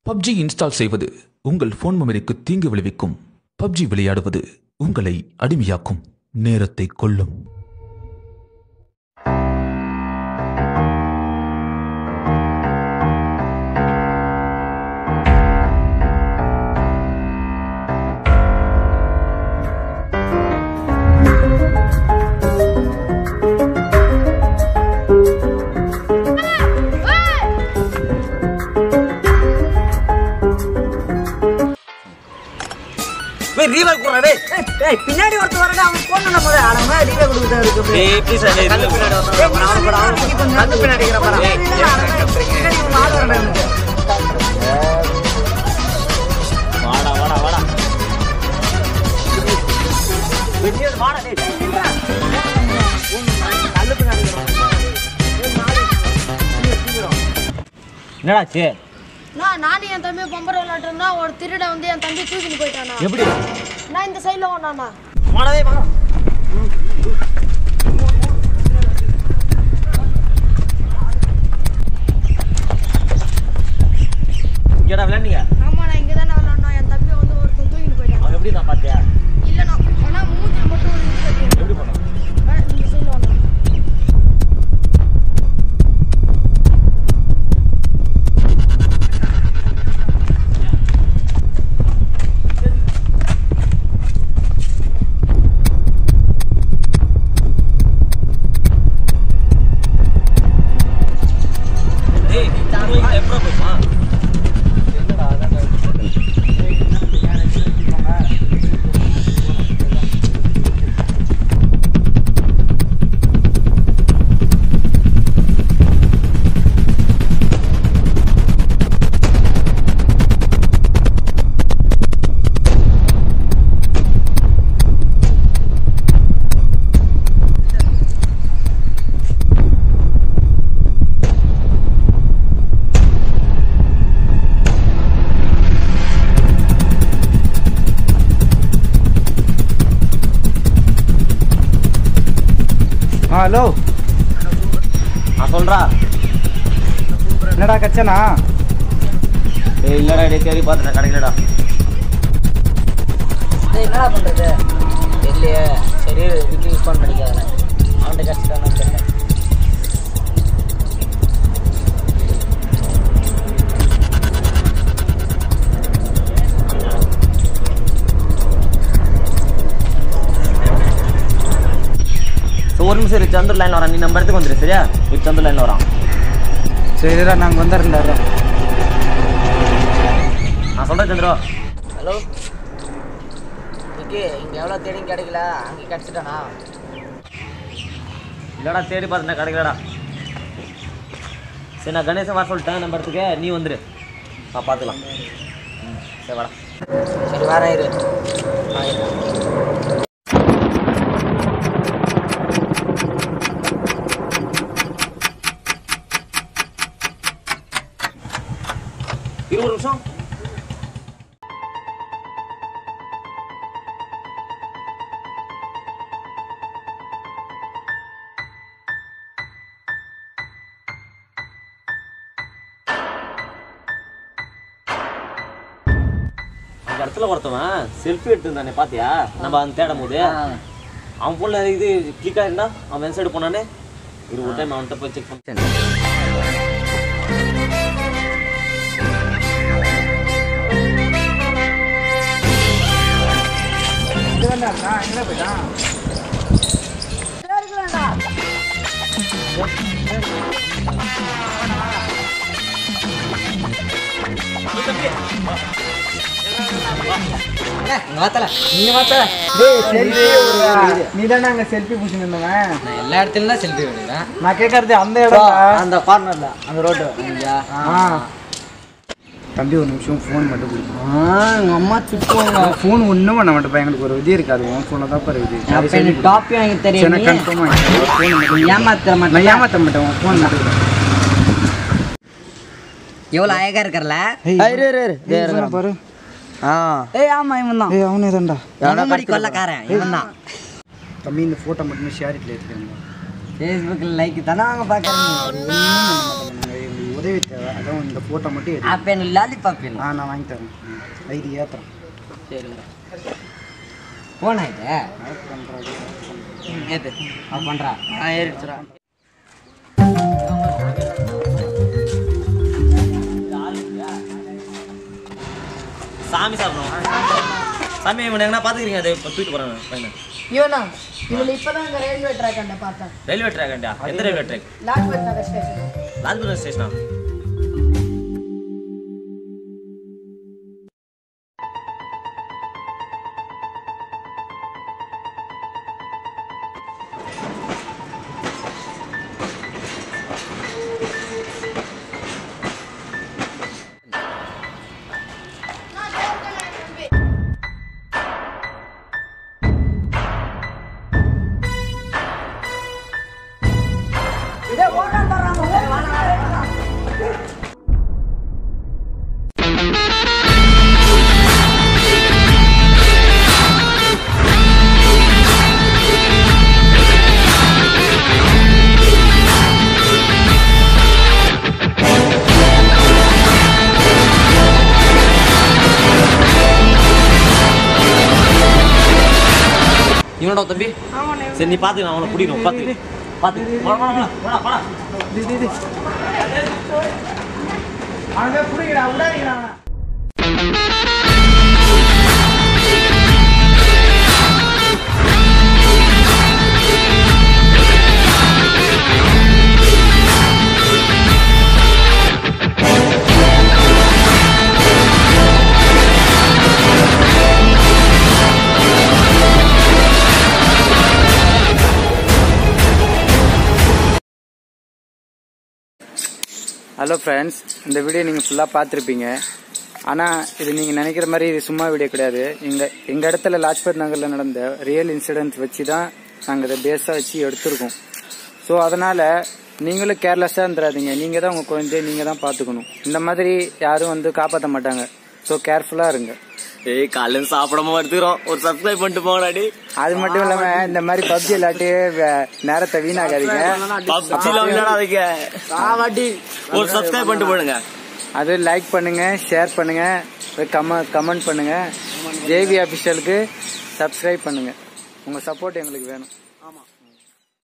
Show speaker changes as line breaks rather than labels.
PUBG install செய்வது உங்கள் phone மெமரிக்கு தீங்கு விளைவிக்கும். PUBG விளையாடுவது உங்களை அடிமையாக்கும், நேரத்தை கொல்லும்.
ரீவால் குறடா டேய் பின்னாடி ஒருத்த வரடா அவன் போன் பண்ண போதே ஆளமா ரீவே குடுக்குதா இருக்கு டேய் ப்ளீஸ் கண்ணு பின்னாடி வரடா கண்ணு பின்னாடி இருக்கற பாரு பின்னாடி மாடு வரடா எனக்கு வாடா வெளிய வாடா டேய் கண்ணு பின்னாடி இருக்கற ஏய் மாடு என்னடாச்சு
நான் என் தம்பி பம்பர விளையாடுறேன்னா ஒரு திருட வந்து என் தம்பி தூக்கிட்டு போயிட்டானா.
எப்படி?
நான் இந்த சைடுல ஓடானா.
மாடவே வா. எடா விளையாடுங்க.
ஆமா நான் இங்க தான் விளையாடணும். என் தம்பி வந்து ஒருத்தன் தூக்கிட்டு போயிட்டான்.
அவன் எப்படி நான் பாத்தியா?
இல்ல நான் மூஞ்சில மட்டும் ஒரு இது கட்டி.
எப்படி போனா?
இந்த சைடுல ஓடானா.
ஹலோ
சொல்றா
என்னடா கச்சனா?
டேய் இல்லடா டேய் தேடி பார்த்தேன் கிடைக்கலடா.
டேய் என்னடா பண்றது இல்லையே. சரி வீட்டுக்கு யூஸ் பண்ண பண்ணிக்காத அவன்கிட்ட கஷ்டம் தெரியல.
ஒரு நிமிஷம் சந்தூர் லைன்ல வரான், நீ நம்ம இடத்துக்கு வந்துரு சரியா? சந்தூர் லைன்ல வரான்.
சரிடா நாங்கள் வந்துடுறேன்டா.
நான் சொல்றேன் சந்திரோ.
ஹலோ இங்கே இங்கே எவ்வளோ தேடியும் கிடைக்கல, அங்கே கிடச்சிட்டானா?
இல்லடா தேடி பார்த்தேன் கிடைக்கலடா. சரி நான் கணேசன் வர சொல்லிட்டேன் நம்ம இடத்துக்கு, நீ வந்துரு பார்த்துக்கலாம். சரி வாடா.
சரி வரேன் இரு.
ஒரு நிமிஷம். அந்த இடத்துல ஒருத்தவன் செல்ஃபி எடுத்துருந்தானே பாத்தியா? நம்ம அந்த தேடும் போது அவன் போன்ல இது கிளிக் ஆயிருந்தா அவன் சைடு போனானே. இது ஒரு டைம் அவன்கிட்ட போய் செக் பண்ண.
எங்கே போயிட்டான்? நீ தானே அங்கே செல்ஃபி பிடிச்சி நின்றவன்?
எல்லா இடத்துலையும் தான் செல்ஃபி எடுக்கிறேன்.
நான் கேட்கறது அந்த இடம்,
அந்த கார்னர்ல அந்த ரோடு.
தம்பி ஒரு நிமிஷம் ஃபோன் மட்டும் கொடுக்கும்.
எங்கள் அம்மா திட்டுவாங்க.
ஃபோன் ஒன்றும் பண்ண மாட்டேப்பா, எங்களுக்கு ஒரு இது இருக்காது. உன் ஃபோனை தான் பாரு இது.
அப்போ எனக்கு டாப்பி வாங்கி தெரியும். ஏமாத்த மாட்டேன்.
நான் ஏமாற்ற மாட்டேன். உன் ஃபோன் மட்டும்
எவ்வளோ அழகா இருக்கறல.
பாரு.
ஏய் ஆமா இவன் தான்.
அவனே தான்டா.
எவனோ கொள்ளக்காரன் இவன் தான்.
தம்பி இந்த ஃபோட்டோ மட்டுமே ஷேர் இட்ல எடுத்துக்கோங்க.
ஃபேஸ்புக்கில் லைக் தானே அவங்க பார்க்குறீங்க.
உதவி தேவை, அதான் இந்த ஃபோட்டோ மட்டும் எடு.
அப்போ எனக்கு லாலிபாப் வேணும்.
நான் வாங்கி தரேன். ஐடி ஏற்றுறேன்.
சரி ஃபோன் ஆகிட்டு ஏற்று அவன் பண்ணுறா. ஏறிடுச்சுரா.
சாமி சாப்பிடுவோம். சாமி இவனை எங்கன்னா பார்த்துக்கிறீங்க? அதை இப்போ தூக்கிட்டு போகிறாங்க பையனை.
இவனா இவன் இப்பதான் இந்த ரயில்வே ட்ராக் அண்ட பார்த்தேன்.
ரயில்வே ட்ராக் அண்டியா? எந்த railway track?
Lajpat Nagar station.
Lajpat ஸ்டேஷனா? இவனோட தம்பி? சரி நீ பார்த்துக்கலாம், அவனை பிடிக்கணும். பார்த்து
அவனை பிடிக்கிறா, விடாதீங்களா? ஹலோ ஃப்ரெண்ட்ஸ், இந்த வீடியோ நீங்கள் ஃபுல்லாக பார்த்துருப்பீங்க. ஆனால் இது நீங்கள் நினைக்கிற மாதிரி இது சும்மா வீடியோ கிடையாது. எங்கள் இடத்துல லாஜ்பத் நகரில் நடந்த ரியல் இன்சிடென்ட்ஸ் வச்சு தான் நாங்கள் இதை பேஸாக வச்சு எடுத்திருக்கோம். ஸோ அதனால் நீங்களும் கேர்லெஸ்ஸாக இருந்துடாதீங்க. நீங்கள் தான் உங்கள் குழந்தைய நீங்கள் தான் பார்த்துக்கணும். இந்த மாதிரி யாரும் வந்து காப்பாற்ற மாட்டாங்க. ஸோ கேர்ஃபுல்லாக இருங்க.
ஏய் காலையில் சாப்பிடாம எடுத்துக்கிறோம், ஒரு சப்ஸ்கிரைப் பண்ணிட்டு போங்கடாடி.
அது மட்டும் இல்லாமல் இந்த மாதிரி பப்ஜி விளையாட்டு நேரத்தை வீணாகாதீங்க.
பப்ஜிலாம் விளையாடாதீங்க, ஒரு சப்ஸ்கிரைப் பண்ணிட்டு போடுங்க.
அது லைக் பண்ணுங்க, ஷேர் பண்ணுங்க, கமெண்ட் பண்ணுங்க. ஜேவி ஆஃபீஷியலுக்கு சப்ஸ்கிரைப் பண்ணுங்க. உங்க சப்போர்ட் எங்களுக்கு வேணும்.